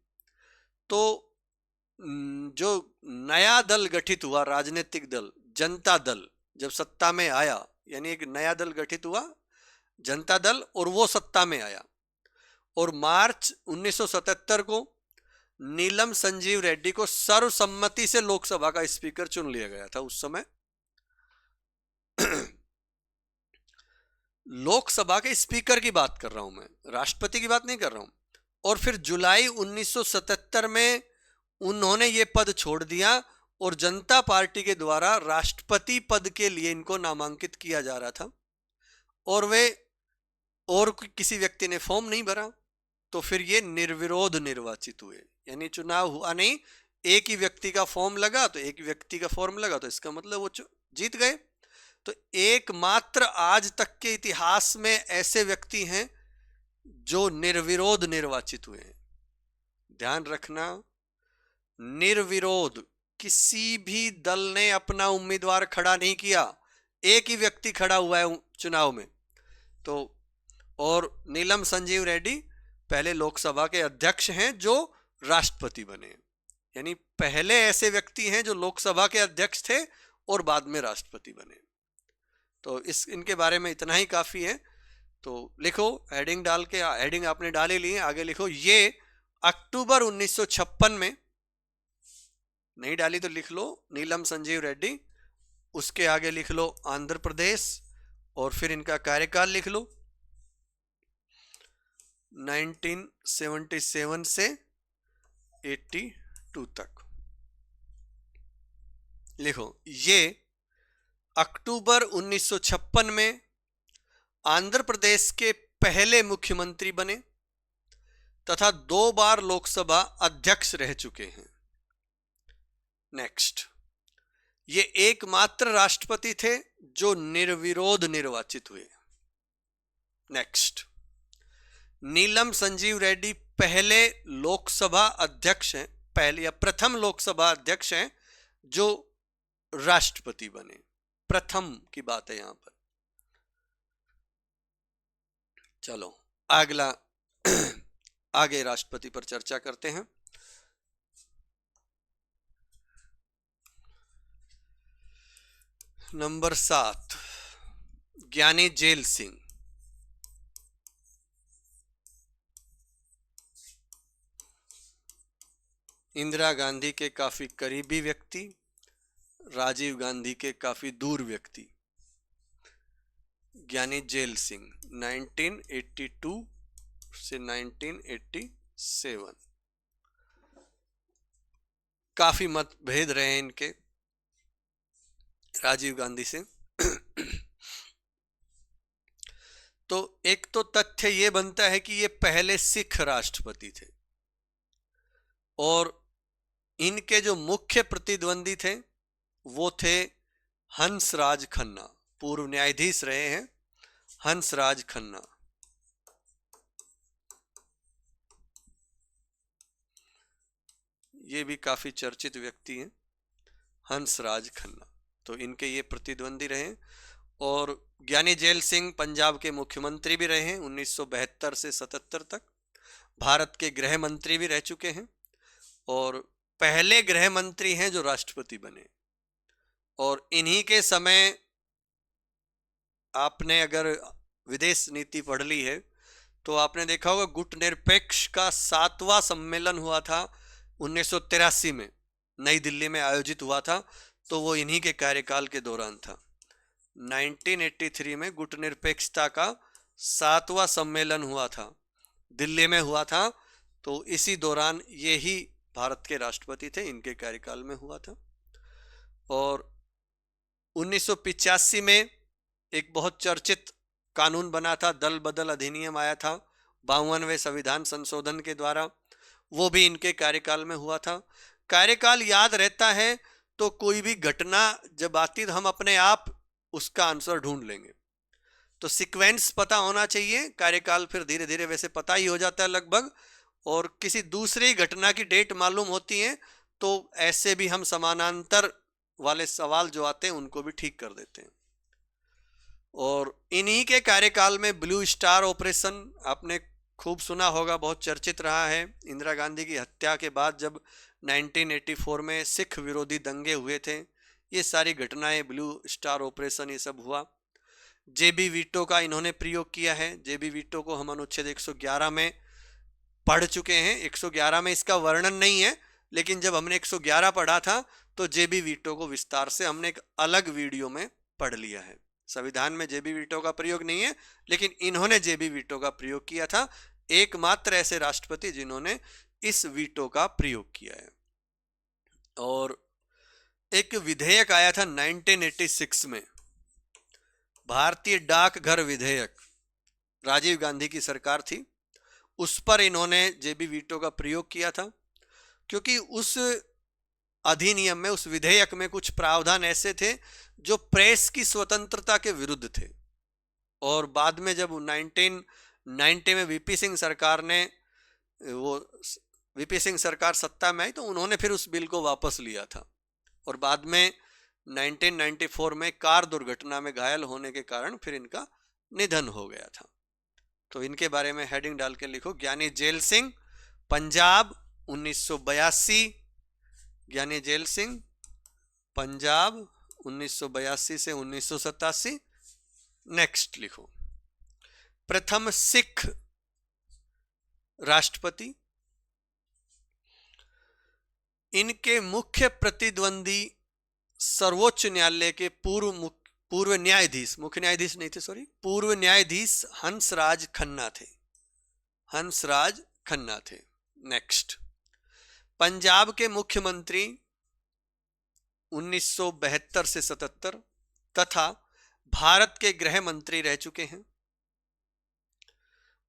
तो जो नया दल गठित हुआ, राजनीतिक दल जनता दल, जब सत्ता में आया, यानी एक नया दल गठित हुआ जनता दल और वो सत्ता में आया, और मार्च 1977 को नीलम संजीव रेड्डी को सर्वसम्मति से लोकसभा का स्पीकर चुन लिया गया था उस समय। लोकसभा के स्पीकर की बात कर रहा हूं मैं, राष्ट्रपति की बात नहीं कर रहा हूं। और फिर जुलाई 1977 में उन्होंने ये पद छोड़ दिया और जनता पार्टी के द्वारा राष्ट्रपति पद के लिए इनको नामांकित किया जा रहा था और किसी व्यक्ति ने फॉर्म नहीं भरा, तो फिर ये निर्विरोध निर्वाचित हुए। यानी चुनाव हुआ नहीं, एक ही व्यक्ति का फॉर्म लगा तो एक व्यक्ति का फॉर्म लगा तो इसका मतलब वो जीत गए। तो एकमात्र आज तक के इतिहास में ऐसे व्यक्ति हैं जो निर्विरोध निर्वाचित हुए हैं। ध्यान रखना, निर्विरोध, किसी भी दल ने अपना उम्मीदवार खड़ा नहीं किया, एक ही व्यक्ति खड़ा हुआ है चुनाव में। तो और नीलम संजीव रेड्डी पहले लोकसभा के अध्यक्ष हैं जो राष्ट्रपति बने, यानी पहले ऐसे व्यक्ति हैं जो लोकसभा के अध्यक्ष थे और बाद में राष्ट्रपति बने। तो इनके बारे में इतना ही काफी है। तो लिखो, हेडिंग डाल के, हेडिंग आपने डाले ली, आगे लिखो ये अक्टूबर 1956 में, नहीं डाली तो लिख लो नीलम संजीव रेड्डी, उसके आगे लिख लो आंध्र प्रदेश और फिर इनका कार्यकाल लिख लो 1977 से 82 तक। लिखो ये अक्टूबर 1956 में आंध्र प्रदेश के पहले मुख्यमंत्री बने तथा 2 बार लोकसभा अध्यक्ष रह चुके हैं। नेक्स्ट, ये एकमात्र राष्ट्रपति थे जो निर्विरोध निर्वाचित हुए। नेक्स्ट, नीलम संजीव रेड्डी पहले लोकसभा अध्यक्ष हैं, पहले या प्रथम लोकसभा अध्यक्ष हैं जो राष्ट्रपति बने। प्रथम की बात है यहां पर। चलो अगला आगे राष्ट्रपति पर चर्चा करते हैं। नंबर 7, ज्ञानी जेल सिंह। इंदिरा गांधी के काफी करीबी व्यक्ति, राजीव गांधी के काफी दूर व्यक्ति, ज्ञानी जेल सिंह। 1982 से 1987 काफी मतभेद रहे इनके राजीव गांधी से। तो एक तो तथ्य ये बनता है कि ये पहले सिख राष्ट्रपति थे और इनके जो मुख्य प्रतिद्वंदी थे वो थे हंसराज खन्ना, पूर्व न्यायाधीश रहे हैं हंसराज खन्ना। ये भी काफी चर्चित व्यक्ति हैं हंसराज खन्ना। तो इनके ये प्रतिद्वंदी रहे और ज्ञानी जैल सिंह पंजाब के मुख्यमंत्री भी रहे हैं 1972 से 77 तक। भारत के गृह मंत्री भी रह चुके हैं और पहले गृह मंत्री हैं जो राष्ट्रपति बने। और इन्हीं के समय आपने अगर विदेश नीति पढ़ ली है तो आपने देखा होगा गुटनिरपेक्ष का 7वां सम्मेलन हुआ था 1983 में, नई दिल्ली में आयोजित हुआ था। तो वो इन्हीं के कार्यकाल के दौरान था। 1983 में गुटनिरपेक्षता का 7वां सम्मेलन हुआ था, दिल्ली में हुआ था। तो इसी दौरान ये ही भारत के राष्ट्रपति थे, इनके कार्यकाल में हुआ था। और 1985 में एक बहुत चर्चित कानून बना था, दल बदल अधिनियम आया था 52वें संविधान संशोधन के द्वारा, वो भी इनके कार्यकाल में हुआ था। कार्यकाल याद रहता है तो कोई भी घटना जब आती तो हम अपने आप उसका आंसर ढूंढ लेंगे। तो सीक्वेंस पता होना चाहिए, कार्यकाल फिर धीरे धीरे वैसे पता ही हो जाता है लगभग। और किसी दूसरी घटना की डेट मालूम होती है तो ऐसे भी हम समानांतर वाले सवाल जो आते हैं उनको भी ठीक कर देते हैं। और इन्हीं के कार्यकाल में ब्लू स्टार ऑपरेशन आपने खूब सुना होगा, बहुत चर्चित रहा है। इंदिरा गांधी की हत्या के बाद जब 1984 में सिख विरोधी दंगे हुए थे, ये सारी घटनाएं, ब्लू स्टार ऑपरेशन, ये सब हुआ। जेबी वीटो का इन्होंने प्रयोग किया है। जेबी वीटो को हम अनुच्छेद 111 में पढ़ चुके हैं। 111 में इसका वर्णन नहीं है, लेकिन जब हमने 111 पढ़ा था तो जेबी वीटो को विस्तार से हमने एक अलग वीडियो में पढ़ लिया है। संविधान में जेबी वीटो का प्रयोग नहीं है, लेकिन इन्होंने जेबी वीटो का प्रयोग किया था। एकमात्र ऐसे राष्ट्रपति जिन्होंने इस वीटो का प्रयोग किया है। और एक विधेयक आया था 1986 में, भारतीय डाकघर विधेयक, राजीव गांधी की सरकार थी, उस पर इन्होंने जेबी वीटो का प्रयोग किया था। क्योंकि उस अधिनियम में, उस विधेयक में कुछ प्रावधान ऐसे थे जो प्रेस की स्वतंत्रता के विरुद्ध थे। और बाद में जब 1990 में वीपी सिंह सरकार सत्ता में आई तो उन्होंने फिर उस बिल को वापस लिया था। और बाद में 1994 में कार दुर्घटना में घायल होने के कारण फिर इनका निधन हो गया था। तो इनके बारे में हेडिंग डाल के लिखो, ज्ञानी जैल सिंह पंजाब 1982, ज्ञानी जैल सिंह पंजाब 1982 से 1987। नेक्स्ट लिखो, प्रथम सिख राष्ट्रपति, इनके मुख्य प्रतिद्वंदी सर्वोच्च न्यायालय के पूर्व न्यायाधीश, मुख्य न्यायाधीश नहीं थे, सॉरी, पूर्व न्यायाधीश हंसराज खन्ना थे, हंसराज खन्ना थे। नेक्स्ट, पंजाब के मुख्यमंत्री 1972 से 77 तथा भारत के गृह मंत्री रह चुके हैं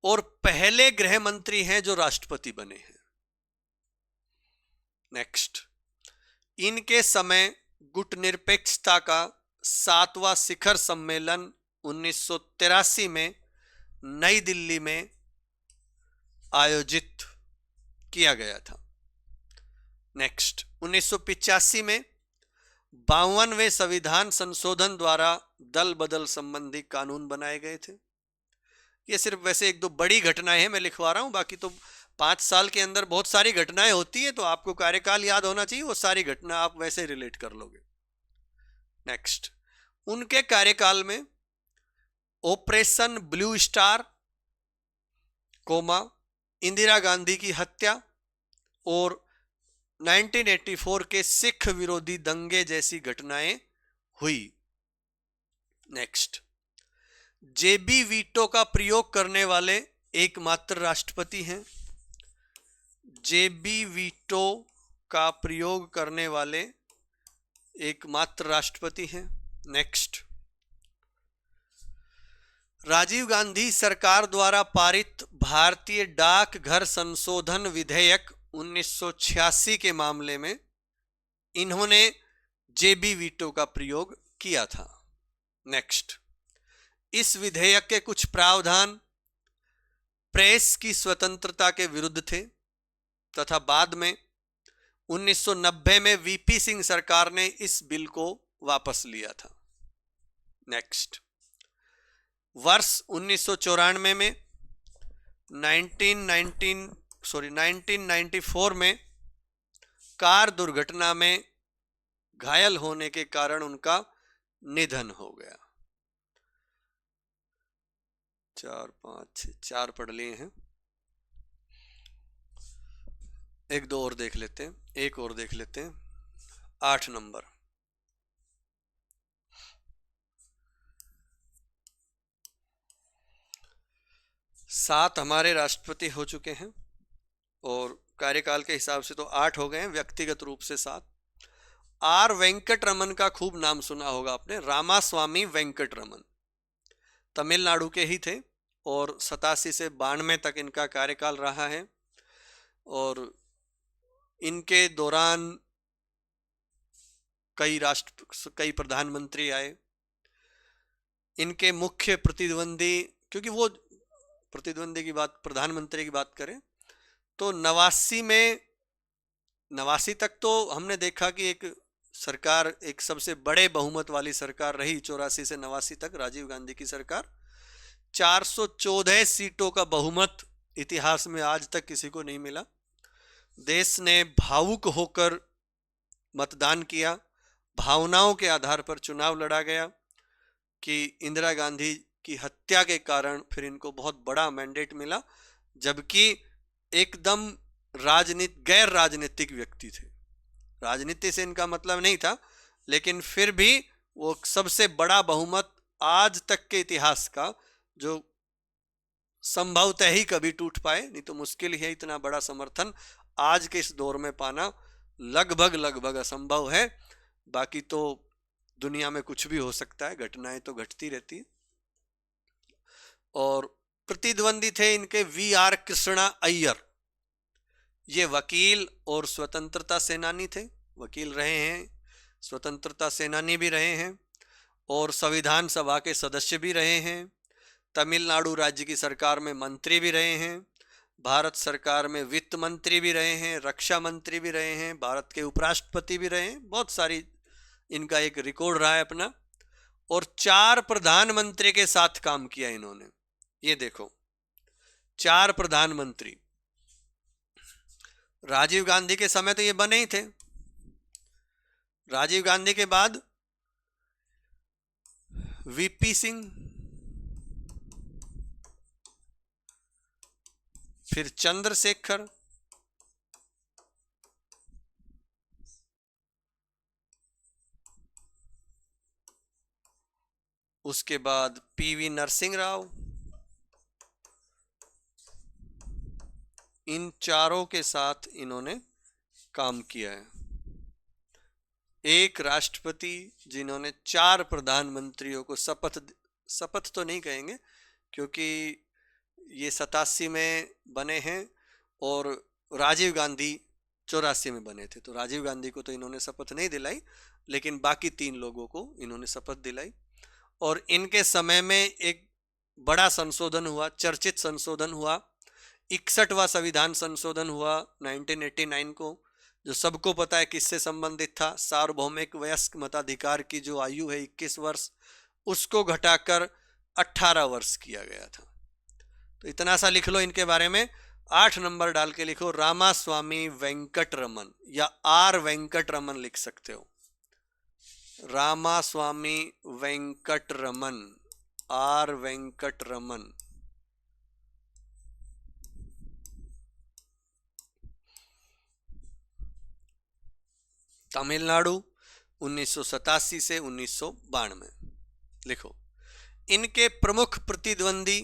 और पहले गृह मंत्री हैं जो राष्ट्रपति बने हैं। नेक्स्ट, इनके समय गुटनिरपेक्षता का 7वां शिखर सम्मेलन 1983 में नई दिल्ली में आयोजित किया गया था। नेक्स्ट, 1985 में 52वें संविधान संशोधन द्वारा दल बदल संबंधी कानून बनाए गए थे। ये सिर्फ वैसे एक दो बड़ी घटनाएं हैं, मैं लिखवा रहा हूं, बाकी तो 5 साल के अंदर बहुत सारी घटनाएं होती है, तो आपको कार्यकाल याद होना चाहिए, वो सारी घटना आप वैसे रिलेट कर लोगे। नेक्स्ट, उनके कार्यकाल में operation blue star, Indira Gandhi की हत्या और 1984 के सिख विरोधी दंगे जैसी घटनाएं हुई। नेक्स्ट, जेबी वीटो का प्रयोग करने वाले एकमात्र राष्ट्रपति हैं। जेबी वीटो का प्रयोग करने वाले एकमात्र राष्ट्रपति हैं। नेक्स्ट, राजीव गांधी सरकार द्वारा पारित भारतीय डाकघर संशोधन विधेयक 1986 के मामले में इन्होंने जेबी वीटो का प्रयोग किया था। नेक्स्ट, इस विधेयक के कुछ प्रावधान प्रेस की स्वतंत्रता के विरुद्ध थे तथा बाद में 1990 में वीपी सिंह सरकार ने इस बिल को वापस लिया था। नेक्स्ट, वर्ष 1994 में 1994 में कार दुर्घटना में घायल होने के कारण उनका निधन हो गया। 4 5 4 पढ़ लिए हैं, एक दो और देख लेते हैं, एक और देख लेते हैं। 8 नंबर, सात हमारे राष्ट्रपति हो चुके हैं और कार्यकाल के हिसाब से तो 8 हो गए हैं, व्यक्तिगत रूप से 7। आर वेंकट रमन का खूब नाम सुना होगा आपने, रामास्वामी वेंकट रमन, तमिलनाडु के ही थे और 87 से 92 तक इनका कार्यकाल रहा है। और इनके दौरान कई प्रधानमंत्री आए। इनके मुख्य प्रतिद्वंदी, क्योंकि वो प्रतिद्वंदी की बात, प्रधानमंत्री की बात करें तो 89 तक तो हमने देखा कि एक सरकार, एक सबसे बड़े बहुमत वाली सरकार रही। 84 से 89 तक राजीव गांधी की सरकार 414 सीटों का बहुमत इतिहास में आज तक किसी को नहीं मिला। देश ने भावुक होकर मतदान किया, भावनाओं के आधार पर चुनाव लड़ा गया कि इंदिरा गांधी की हत्या के कारण फिर इनको बहुत बड़ा मैंडेट मिला, जबकि एकदम गैर राजनीतिक व्यक्ति थे। राजनीति से इनका मतलब नहीं था, लेकिन फिर भी वो सबसे बड़ा बहुमत आज तक के इतिहास का, जो संभवतः ही कभी टूट पाए, नहीं तो मुश्किल है इतना बड़ा समर्थन आज के इस दौर में पाना लगभग असंभव है। बाकी तो दुनिया में कुछ भी हो सकता है, घटनाएं तो घटती रहती है। और प्रतिद्वंदी थे इनके वी.आर. कृष्णा अय्यर, ये वकील और स्वतंत्रता सेनानी थे, वकील रहे हैं, स्वतंत्रता सेनानी भी रहे हैं और संविधान सभा के सदस्य भी रहे हैं। तमिलनाडु राज्य की सरकार में मंत्री भी रहे हैं, भारत सरकार में वित्त मंत्री भी रहे हैं, रक्षा मंत्री भी रहे हैं, भारत के उपराष्ट्रपति भी रहे हैं। बहुत सारी इनका एक रिकॉर्ड रहा है अपना। और 4 प्रधानमंत्री के साथ काम किया इन्होंने। ये देखो, 4 प्रधानमंत्री राजीव गांधी के समय तो ये बने ही थे। राजीव गांधी के बाद वीपी सिंह, फिर चंद्रशेखर, उसके बाद पीवी नरसिंह राव। इन चारों के साथ इन्होंने काम किया है। एक राष्ट्रपति जिन्होंने 4 प्रधानमंत्रियों को शपथ तो नहीं कहेंगे, क्योंकि ये 87 में बने हैं और राजीव गांधी 84 में बने थे, तो राजीव गांधी को तो इन्होंने शपथ नहीं दिलाई, लेकिन बाकी 3 लोगों को इन्होंने शपथ दिलाई। और इनके समय में एक बड़ा संशोधन हुआ, चर्चित संशोधन हुआ, 61वां संविधान संशोधन हुआ 1989 को, जो सबको पता है किससे संबंधित था। सार्वभौमिक वयस्क मताधिकार की जो आयु है 21 वर्ष, उसको घटाकर 18 वर्ष किया गया था। तो इतना सा लिख लो इनके बारे में। 8 नंबर डाल के लिखो रामास्वामी वेंकट रमन, या आर वेंकट रमन लिख सकते हो। रामास्वामी वेंकट रमन, आर वेंकट रमन। तमिलनाडु 1987 से 1992 लिखो। इनके प्रमुख प्रतिद्वंदी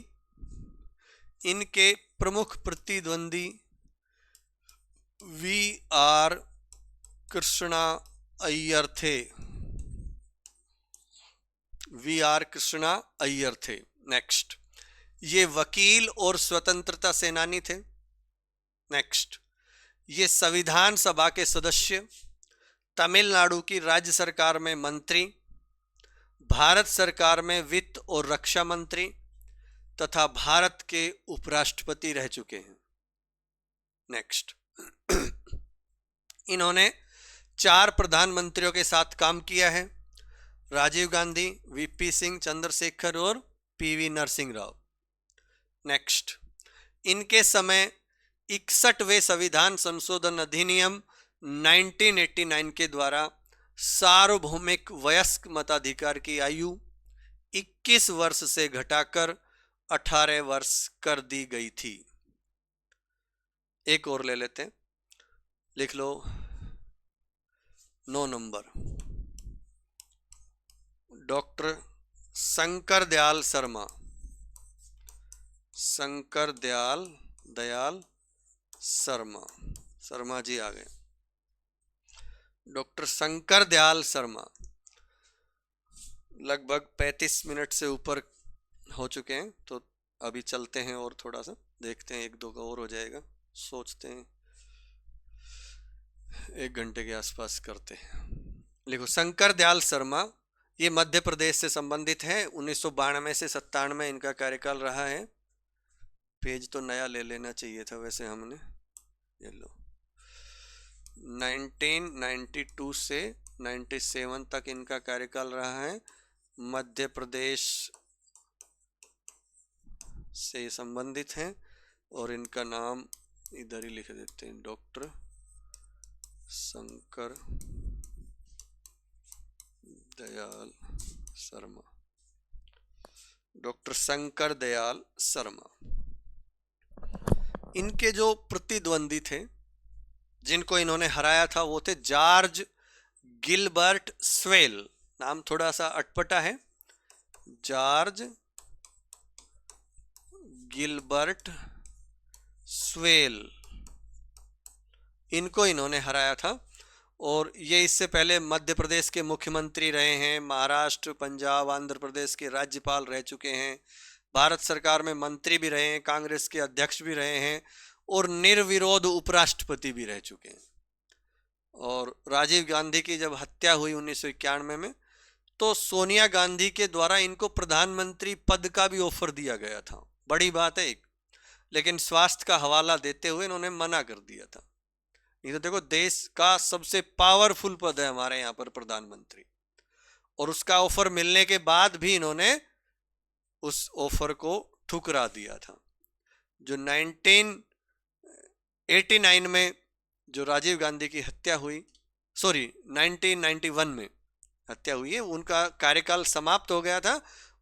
वी आर कृष्णा अय्यर थे। नेक्स्ट, ये वकील और स्वतंत्रता सेनानी थे। नेक्स्ट, ये संविधान सभा के सदस्य, तमिलनाडु की राज्य सरकार में मंत्री, भारत सरकार में वित्त और रक्षा मंत्री तथा भारत के उपराष्ट्रपति रह चुके हैं। नेक्स्ट, इन्होंने 4 प्रधानमंत्रियों के साथ काम किया है, राजीव गांधी, वीपी सिंह, चंद्रशेखर और पीवी नरसिंह राव। नेक्स्ट, इनके समय 61वें संविधान संशोधन अधिनियम 1989 के द्वारा सार्वभौमिक वयस्क मताधिकार की आयु 21 वर्ष से घटाकर 18 वर्ष कर दी गई थी। एक और ले लेते हैं, लिख लो 9 नंबर, डॉक्टर शंकर दयाल शर्मा जी आ गए। डॉक्टर शंकर दयाल शर्मा लगभग 35 मिनट से ऊपर हो चुके हैं, तो अभी चलते हैं और थोड़ा सा देखते हैं, 1-2 का और हो जाएगा, सोचते हैं 1 घंटे के आसपास करते हैं। लिखो, शंकर दयाल शर्मा, ये मध्य प्रदेश से संबंधित है। 1992 से 97 इनका कार्यकाल रहा है। पेज तो नया ले लेना चाहिए था वैसे हमने, ये लो। 1992 से 97 तक इनका कार्यकाल रहा है। मध्य प्रदेश से संबंधित हैं और इनका नाम इधर ही लिख देते हैं, डॉक्टर शंकर दयाल शर्मा। डॉक्टर शंकर दयाल शर्मा, इनके जो प्रतिद्वंदी थे जिनको इन्होंने हराया था वो थे जॉर्ज गिलबर्ट स्वेल। नाम थोड़ा सा अटपटा है, जॉर्ज गिलबर्ट स्वेल, इनको इन्होंने हराया था। और ये इससे पहले मध्य प्रदेश के मुख्यमंत्री रहे हैं, महाराष्ट्र, पंजाब, आंध्र प्रदेश के राज्यपाल रह चुके हैं, भारत सरकार में मंत्री भी रहे हैं, कांग्रेस के अध्यक्ष भी रहे हैं और निर्विरोध उपराष्ट्रपति भी रह चुके हैं। और राजीव गांधी की जब हत्या हुई 1991 में, तो सोनिया गांधी के द्वारा इनको प्रधानमंत्री पद का भी ऑफर दिया गया था। बड़ी बात है एक, लेकिन स्वास्थ्य का हवाला देते हुए इन्होंने मना कर दिया था। नहीं तो देखो, देश का सबसे पावरफुल पद है हमारे यहाँ पर प्रधानमंत्री, और उसका ऑफर मिलने के बाद भी इन्होंने उस ऑफर को ठुकरा दिया था। जो 1989 में जो राजीव गांधी की हत्या हुई, 1991 में हत्या हुई है, उनका कार्यकाल समाप्त हो गया था।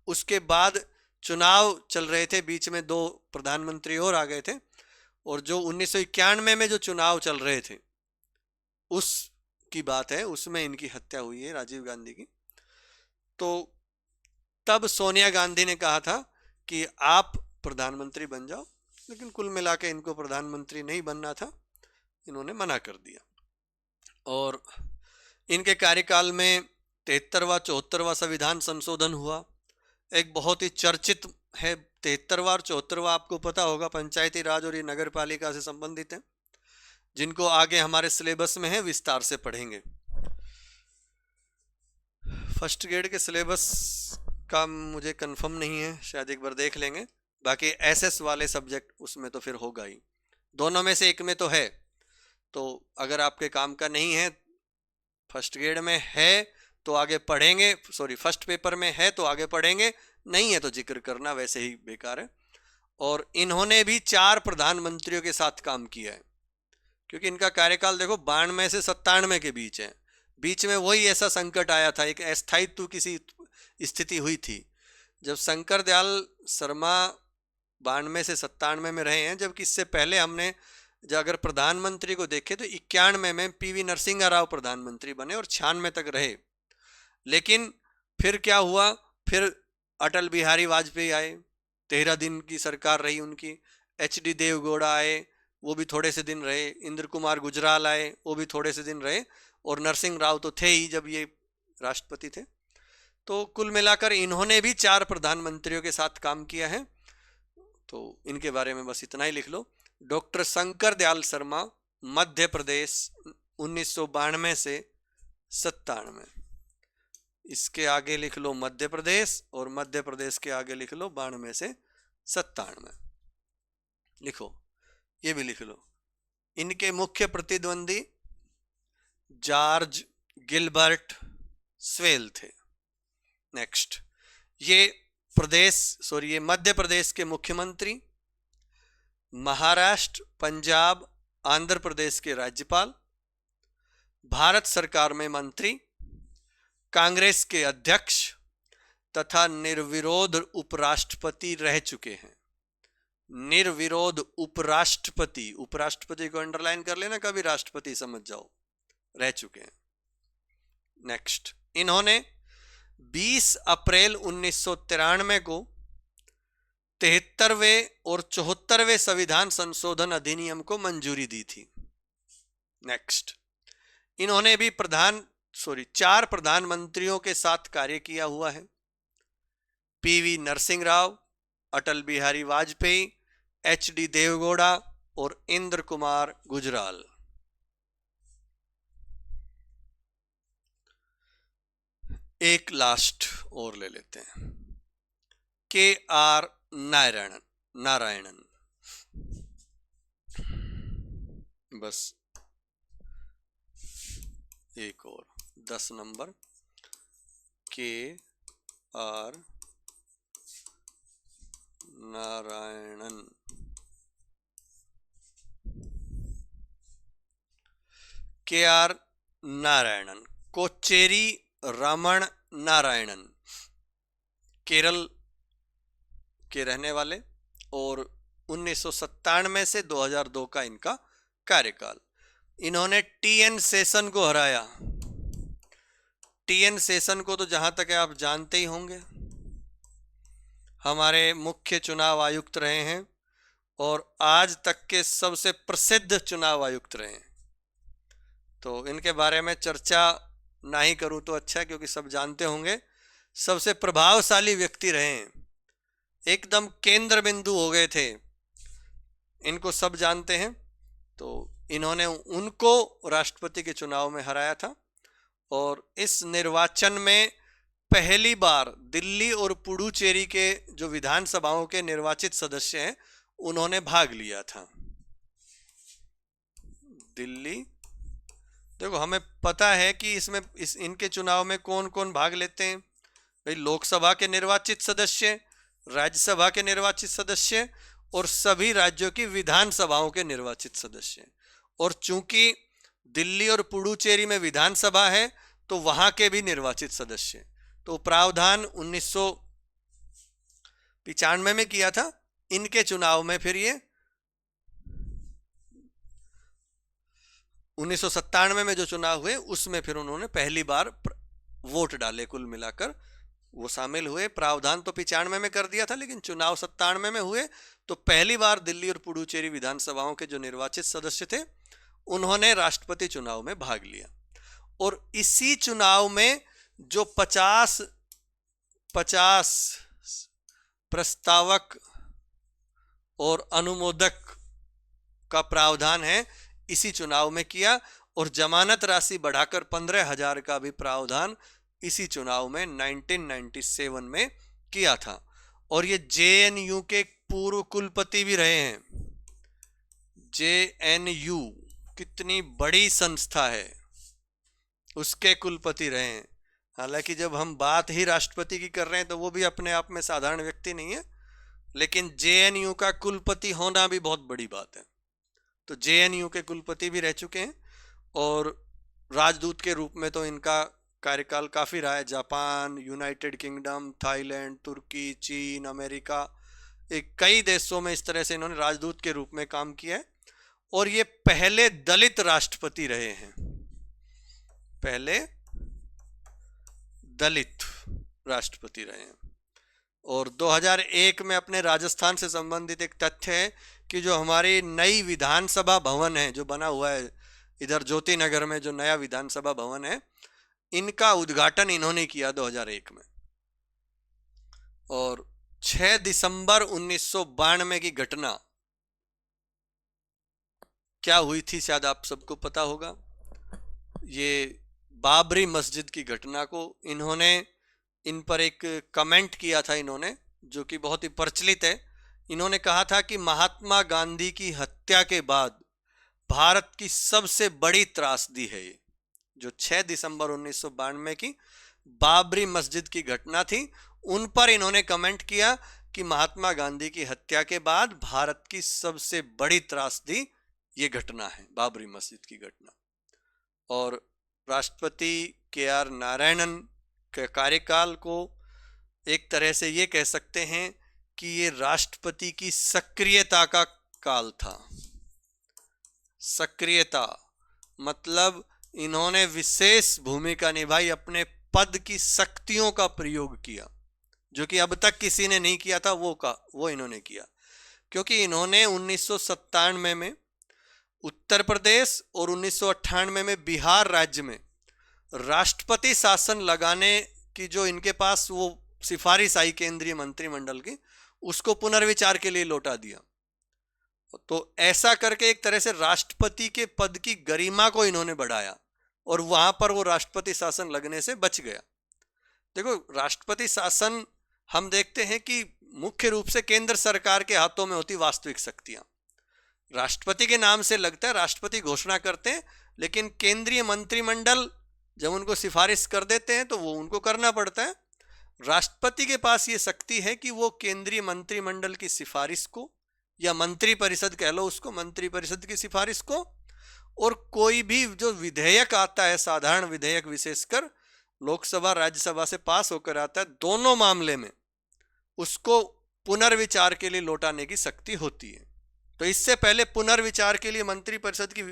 उसके बाद चुनाव चल रहे थे, बीच में 2 प्रधानमंत्री और आ गए थे, और जो 1991 में जो चुनाव चल रहे थे उस की बात है, उसमें इनकी हत्या हुई है राजीव गांधी की। तो तब सोनिया गांधी ने कहा था कि आप प्रधानमंत्री बन जाओ, लेकिन कुल मिला के इनको प्रधानमंत्री नहीं बनना था, इन्होंने मना कर दिया। और इनके कार्यकाल में 73वां 74वां संविधान संशोधन हुआ। एक बहुत ही चर्चित है 73वां और 74वां, आपको पता होगा, पंचायती राज और ये नगर पालिका से संबंधित है, जिनको आगे हमारे सिलेबस में है, विस्तार से पढ़ेंगे। फर्स्ट ग्रेड के सिलेबस का मुझे कंफर्म नहीं है, शायद एक बार देख लेंगे। बाकी एसएस वाले सब्जेक्ट उसमें तो फिर होगा ही, दोनों में से एक में तो है। तो अगर आपके काम का नहीं है, फर्स्ट ग्रेड में है तो आगे पढ़ेंगे, फर्स्ट पेपर में है तो आगे पढ़ेंगे, नहीं है तो जिक्र करना वैसे ही बेकार है। और इन्होंने भी 4 प्रधानमंत्रियों के साथ काम किया है, क्योंकि इनका कार्यकाल देखो 92 से 97 के बीच है। बीच में वही ऐसा संकट आया था, एक अस्थायित्व की स्थिति हुई थी, जब शंकर दयाल शर्मा 92 से 97 में रहे हैं। जबकि इससे पहले हमने जब अगर प्रधानमंत्री को देखे तो 91 में पीवी नरसिंह राव प्रधानमंत्री बने और 96 तक रहे। लेकिन फिर क्या हुआ, फिर अटल बिहारी वाजपेयी आए, 13 दिन की सरकार रही उनकी। HD देवगौड़ा आए, वो भी थोड़े से दिन रहे। इंद्र कुमार गुजराल आए, वो भी थोड़े से दिन रहे। और नरसिंह राव तो थे ही जब ये राष्ट्रपति थे। तो कुल मिलाकर इन्होंने भी 4 प्रधानमंत्रियों के साथ काम किया है। तो इनके बारे में बस इतना ही लिख लो। डॉक्टर शंकर दयाल शर्मा, मध्य प्रदेश, 1992 से 97। इसके आगे लिख लो मध्य प्रदेश, और मध्य प्रदेश के आगे लिख लो 92 से 97। लिखो, ये भी लिख लो। इनके मुख्य प्रतिद्वंदी जॉर्ज गिलबर्ट स्वेल थे। नेक्स्ट, ये मध्य प्रदेश के मुख्यमंत्री, महाराष्ट्र, पंजाब, आंध्र प्रदेश के राज्यपाल, भारत सरकार में मंत्री, कांग्रेस के अध्यक्ष तथा निर्विरोध उपराष्ट्रपति रह चुके हैं। निर्विरोध उपराष्ट्रपति, उपराष्ट्रपति को अंडरलाइन कर लेना, कभी राष्ट्रपति समझ जाओ, रह चुके हैं। नेक्स्ट, इन्होंने 20 अप्रैल 1993 को 73वें और 74वें संविधान संशोधन अधिनियम को मंजूरी दी थी। नेक्स्ट, इन्होंने भी 4 प्रधानमंत्रियों के साथ कार्य किया हुआ है। PV नरसिंह राव, अटल बिहारी वाजपेयी, HD देवगौड़ा और इंद्र कुमार गुजराल। एक लास्ट और ले लेते हैं, KR नारायणन। बस एक और 10 number, KR Narayanan. KR Narayanan, Kocheril Raman Narayanan, Kerala के रहने वाले, और 1997 से 2002 का इनका कार्यकाल। इन्होंने TN शेषन को हराया। TN शेषन को तो जहां तक है आप जानते ही होंगे, हमारे मुख्य चुनाव आयुक्त रहे हैं और आज तक के सबसे प्रसिद्ध चुनाव आयुक्त रहे हैं। तो इनके बारे में चर्चा ना ही करूं तो अच्छा है, क्योंकि सब जानते होंगे। सबसे प्रभावशाली व्यक्ति रहे हैं, एकदम केंद्र बिंदु हो गए थे, इनको सब जानते हैं। तो इन्होंने उनको राष्ट्रपति के चुनाव में हराया था, और इस निर्वाचन में पहली बार दिल्ली और पुडुचेरी के जो विधानसभाओं के निर्वाचित सदस्य हैं उन्होंने भाग लिया था। दिल्ली, देखो हमें पता है कि इसमें इनके चुनाव में कौन कौन भाग लेते हैं भाई। लोकसभा के निर्वाचित सदस्य, राज्यसभा के निर्वाचित सदस्य और सभी राज्यों की विधानसभाओं के निर्वाचित सदस्य। और चूंकि दिल्ली और पुडुचेरी में विधानसभा है तो वहां के भी निर्वाचित सदस्य। तो प्रावधान 1995 में किया था, इनके चुनाव में फिर ये 1997 में जो चुनाव हुए उसमें फिर उन्होंने पहली बार वोट डाले। कुल मिलाकर वो शामिल हुए। प्रावधान तो 95 में कर दिया था, लेकिन चुनाव 97 में हुए। तो पहली बार दिल्ली और पुडुचेरी विधानसभाओं के जो निर्वाचित सदस्य थे उन्होंने राष्ट्रपति चुनाव में भाग लिया। और इसी चुनाव में जो 50 प्रस्तावक और अनुमोदक का प्रावधान है, इसी चुनाव में किया। और जमानत राशि बढ़ाकर 15,000 का भी प्रावधान इसी चुनाव में 1997 में किया था। और ये JNU के पूर्व कुलपति भी रहे हैं। JNU कितनी बड़ी संस्था है, उसके कुलपति रहे हैं। हालांकि जब हम बात ही राष्ट्रपति की कर रहे हैं तो वो भी अपने आप में साधारण व्यक्ति नहीं है, लेकिन JNU का कुलपति होना भी बहुत बड़ी बात है। तो JNU के कुलपति भी रह चुके हैं। और राजदूत के रूप में तो इनका कार्यकाल काफ़ी रहा है। जापान, यूनाइटेड किंगडम, थाईलैंड, तुर्की, चीन, अमेरिका, एक कई देशों में इस तरह से इन्होंने राजदूत के रूप में काम किया है। और ये पहले दलित राष्ट्रपति रहे हैं, पहले दलित राष्ट्रपति रहे हैं। और 2001 में अपने राजस्थान से संबंधित एक तथ्य है कि जो हमारी नई विधानसभा भवन है जो बना हुआ है इधर ज्योति नगर में, जो नया विधानसभा भवन है, इनका उद्घाटन इन्होंने किया 2001 में। और 6 दिसंबर 1992 की घटना क्या हुई थी शायद आप सबको पता होगा। ये बाबरी मस्जिद की घटना को इन्होंने, इन पर एक कमेंट किया था इन्होंने, जो कि बहुत ही प्रचलित है। इन्होंने कहा था कि महात्मा गांधी की हत्या के बाद भारत की सबसे बड़ी त्रासदी है ये। जो 6 दिसंबर 1992 की बाबरी मस्जिद की घटना थी, उन पर इन्होंने कमेंट किया कि महात्मा गांधी की हत्या के बाद भारत की सबसे बड़ी त्रासदी ये घटना है, बाबरी मस्जिद की घटना। और राष्ट्रपति के.आर. नारायणन के कार्यकाल को एक तरह से ये कह सकते हैं कि ये राष्ट्रपति की सक्रियता का काल था। सक्रियता मतलब इन्होंने विशेष भूमिका निभाई, अपने पद की शक्तियों का प्रयोग किया, जो कि अब तक किसी ने नहीं किया था, वो इन्होंने किया। क्योंकि इन्होंने 1997 में उत्तर प्रदेश और 1998 में बिहार राज्य में राष्ट्रपति शासन लगाने की जो इनके पास वो सिफारिश आई केंद्रीय मंत्रिमंडल की, उसको पुनर्विचार के लिए लौटा दिया। तो ऐसा करके एक तरह से राष्ट्रपति के पद की गरिमा को इन्होंने बढ़ाया और वहां पर वो राष्ट्रपति शासन लगने से बच गया। देखो, राष्ट्रपति शासन हम देखते हैं कि मुख्य रूप से केंद्र सरकार के हाथों में होती वास्तविक शक्तियां। राष्ट्रपति के नाम से लगता है, राष्ट्रपति घोषणा करते हैं, लेकिन केंद्रीय मंत्रिमंडल जब उनको सिफारिश कर देते हैं तो वो उनको करना पड़ता है। राष्ट्रपति के पास ये शक्ति है कि वो केंद्रीय मंत्रिमंडल की सिफारिश को, या मंत्री परिषद कह लो उसको, मंत्री परिषद की सिफारिश को, और कोई भी जो विधेयक आता है, साधारण विधेयक विशेषकर लोकसभा राज्यसभा से पास होकर आता है, दोनों मामले में उसको पुनर्विचार के लिए लौटाने की शक्ति होती है। तो इससे पहले पुनर्विचार के लिए मंत्री परिषद की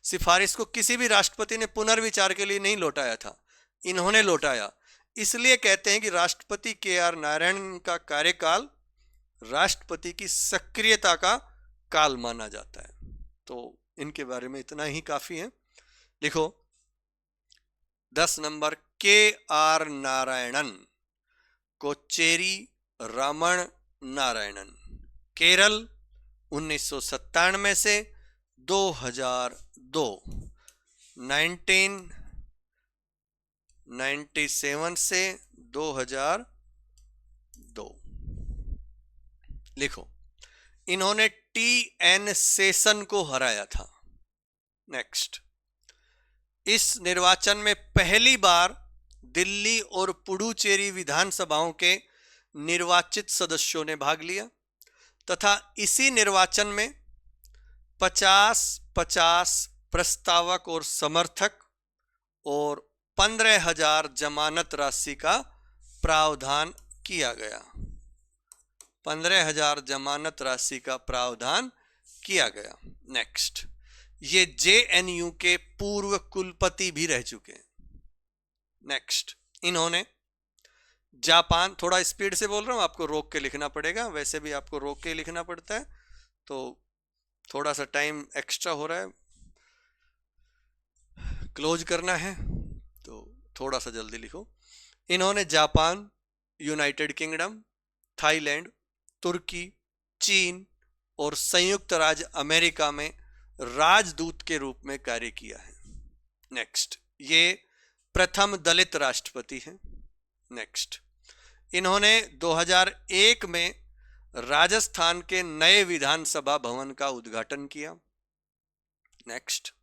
सिफारिश को किसी भी राष्ट्रपति ने पुनर्विचार के लिए नहीं लौटाया था, इन्होंने लौटाया। इसलिए कहते हैं कि राष्ट्रपति के.आर. नारायणन का कार्यकाल राष्ट्रपति की सक्रियता का काल माना जाता है। तो इनके बारे में इतना ही काफी है। लिखो 10 नंबर, के.आर. नारायणन, कोचेरी रमण नारायणन, केरल, 1997 से 2002, 1997 से 2002। लिखो, इन्होंने टी.एन. शेषन को हराया था। नेक्स्ट, इस निर्वाचन में पहली बार दिल्ली और पुडुचेरी विधानसभाओं के निर्वाचित सदस्यों ने भाग लिया तथा इसी निर्वाचन में 50-50 प्रस्तावक और समर्थक और 15,000 जमानत राशि का प्रावधान किया गया। 15,000 जमानत राशि का प्रावधान किया गया। नेक्स्ट, ये जेएनयू के पूर्व कुलपति भी रह चुके हैं। नेक्स्ट, इन्होंने जापान, थोड़ा स्पीड से बोल रहा हूं, आपको रोक के लिखना पड़ेगा, वैसे भी आपको रोक के लिखना पड़ता है, तो थोड़ा सा टाइम एक्स्ट्रा हो रहा है, क्लोज करना है तो थोड़ा सा जल्दी लिखो। इन्होंने जापान, यूनाइटेड किंगडम, थाईलैंड, तुर्की, चीन और संयुक्त राज्य अमेरिका में राजदूत के रूप में कार्य किया है। नेक्स्ट, ये प्रथम दलित राष्ट्रपति हैं। नेक्स्ट, इन्होंने 2001 में राजस्थान के नए विधानसभा भवन का उद्घाटन किया। नेक्स्ट,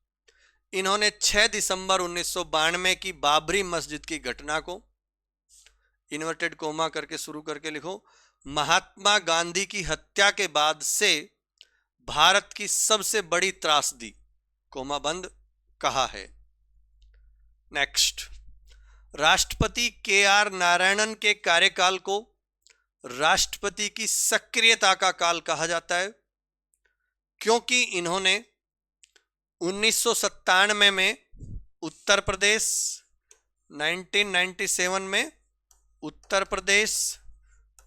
इन्होंने 6 दिसंबर 1992 की बाबरी मस्जिद की घटना को इन्वर्टेड कोमा करके शुरू करके लिखो, महात्मा गांधी की हत्या के बाद से भारत की सबसे बड़ी त्रासदी, कोमा बंद, कहा है। नेक्स्ट, राष्ट्रपति के.आर. नारायणन के कार्यकाल को राष्ट्रपति की सक्रियता का काल कहा जाता है क्योंकि इन्होंने 1997 में उत्तर प्रदेश, 1997 में उत्तर प्रदेश,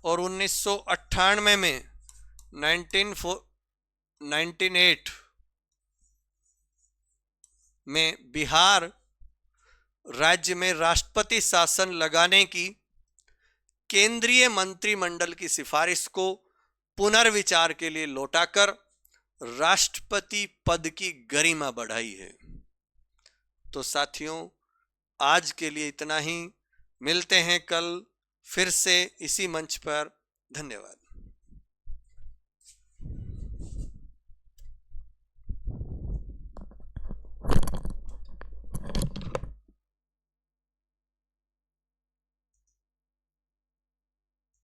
और 1998 में 1998 में बिहार राज्य में राष्ट्रपति शासन लगाने की केंद्रीय मंत्रिमंडल की सिफारिश को पुनर्विचार के लिए लौटाकर राष्ट्रपति पद की गरिमा बढ़ाई है। तो साथियों, आज के लिए इतना ही। मिलते हैं कल फिर से इसी मंच पर। धन्यवाद।